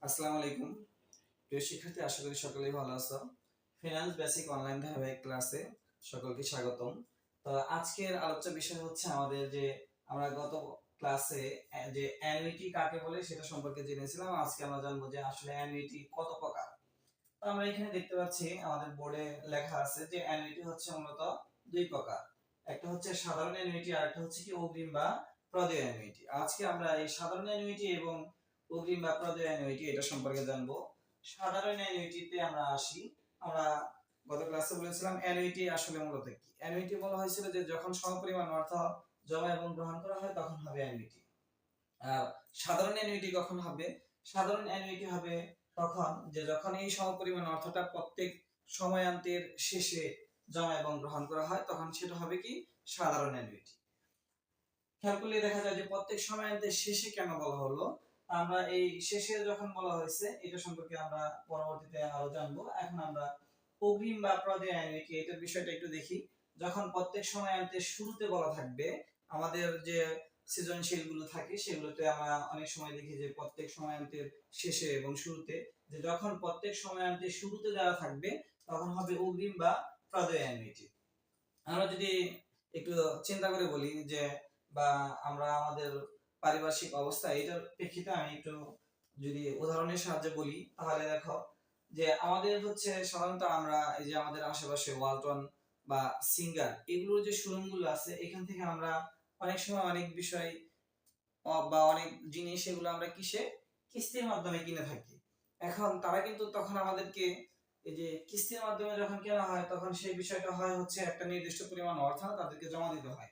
আসসালামু আলাইকুম প্রিয় শিক্ষার্থী, আশা করি সকলেই ভালো আছো। ফিনান্স বেসিক অনলাইন ধারাবাহিক ক্লাসে সকলকে স্বাগতম। তো আজকের আলোচ্য বিষয় হচ্ছে আমাদের যে আমরা গত ক্লাসে যে অ্যানুইটি কাকে বলে সেটা সম্পর্কে জেনেছিলাম। আজকে আমরা জানবো যে আসলে অ্যানুইটি কত প্রকার। তো আমরা এখানে দেখতে পাচ্ছি আমাদের বোর্ডে লেখা আছে যে অ্যানুইটি হচ্ছে মূলত দুই প্রকার। একটা হচ্ছে সাধারণ অ্যানুইটি আর একটা হচ্ছে কি অগ্রিম বা প্রদেয় অ্যানুইটি। আজকে আমরা এই সাধারণ অ্যানুইটি এবং অগ্রিম বা প্রদেয় অ্যানুইটি এটা সম্পর্কে জানবো। সাধারণ অ্যানুইটিতে আমরা আসি। আমরা গত ক্লাসে বলেছিলাম অ্যানুইটি আসলে মূলত কি। অ্যানুইটি বলা হয়েছিল যে যখন সমপরিমাণ অর্থ জমা এবং গ্রহণ করা হয় তখন হবে অ্যানুইটি। আর সাধারণ অ্যানুইটি কখন হবে? সাধারণ অ্যানুইটি হবে তখন যে যখন এই সমপরিমাণ অর্থটা প্রত্যেক সময়ান্তের শেষে জমা এবং গ্রহণ করা হয় তখন সেটা হবে কি সাধারণ অ্যানুইটি। খেয়াল করলে দেখা যায় যে প্রত্যেক সময়ান্তের শেষে কেন বলা হলো। আমরা এই শেষে যখন বলা হয়েছে এটা সম্পর্কে আমরা পরবর্তীতে আরো জানবো। এখন আমরা অগ্রিম বা প্রদেয় অ্যানুইটি এটার বিষয়টা একটু দেখি। যখন প্রত্যেক সময়ান্তের শুরুতে বলা থাকবে, আমাদের যে সৃজনশীল গুলো থাকে সেগুলোতে আমরা অনেক সময় দেখি যে প্রত্যেক সময়ান্তের শেষে এবং শুরুতে যে যখন প্রত্যেক সময়ান্তের শুরুতে দেওয়া থাকবে তখন হবে অগ্রিম বা প্রদেয় অ্যানুইটি। আমরা যদি একটু চিন্তা করে বলি যে বা আমরা আমাদের পারিপার্শ্বিক অবস্থা এটার প্রেক্ষিতে আমি একটু যদি উদাহরণের সাহায্যে বলি তাহলে দেখো যে আমাদের হচ্ছে সাধারণত আমরা এই যে আমাদের আশেপাশে ওয়ালটন বা সিঙ্গার এগুলোর যে শোরুম গুলো আছে এখান থেকে আমরা অনেক সময় অনেক বিষয় বা অনেক জিনিস এগুলো আমরা কিস্তির মাধ্যমে কিনে থাকি। এখন তারা কিন্তু তখন আমাদেরকে এই যে কিস্তির মাধ্যমে যখন কেনা হয় তখন সেই বিষয়টা হয় হচ্ছে একটা নির্দিষ্ট পরিমাণ অর্থ তাদেরকে জমা দিতে হয়,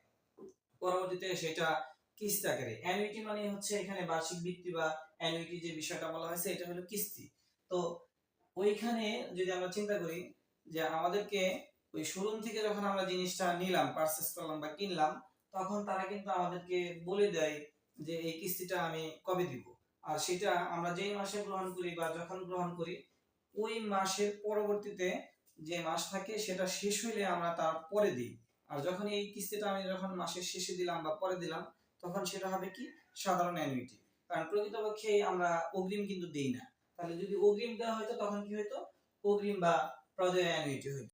পরবর্তীতে সেটা কিস্তি আকারে। অ্যানুইটি মানে হচ্ছে এখানে বার্ষিক বৃত্তি বা অ্যানুইটি যে বিষয়টা বলা হয়েছে এটা হলো কিস্তি। তো ওইখানে যদি আমরা চিন্তা করি যে আমাদেরকে ওই শোরুম থেকে যখন আমরা জিনিসটা নিলাম, পারচেজ করলাম বা কিনলাম, তখন তারা কিন্তু আমাদেরকে বলে দেয় যে এই কিস্তিটা আমি কবে দিব। আর সেটা আমরা যেই মাসে গ্রহণ করি বা যখন গ্রহণ করি ওই মাসের পরবর্তীতে যে মাস থাকে সেটা শেষ হইলে আমরা তার পরে দিই। আর যখন এই কিস্তিটা আমি যখন মাসের শেষে দিলাম বা পরে দিলাম তখন সেটা হবে কি সাধারণ অ্যানুইটি। কারণ প্রকৃতপক্ষে আমরা অগ্রিম কিন্তু দেই না। তাহলে যদি অগ্রিম দেওয়া হতো তখন কি হতো? অগ্রিম বা প্রদেয় অ্যানুইটি হতো।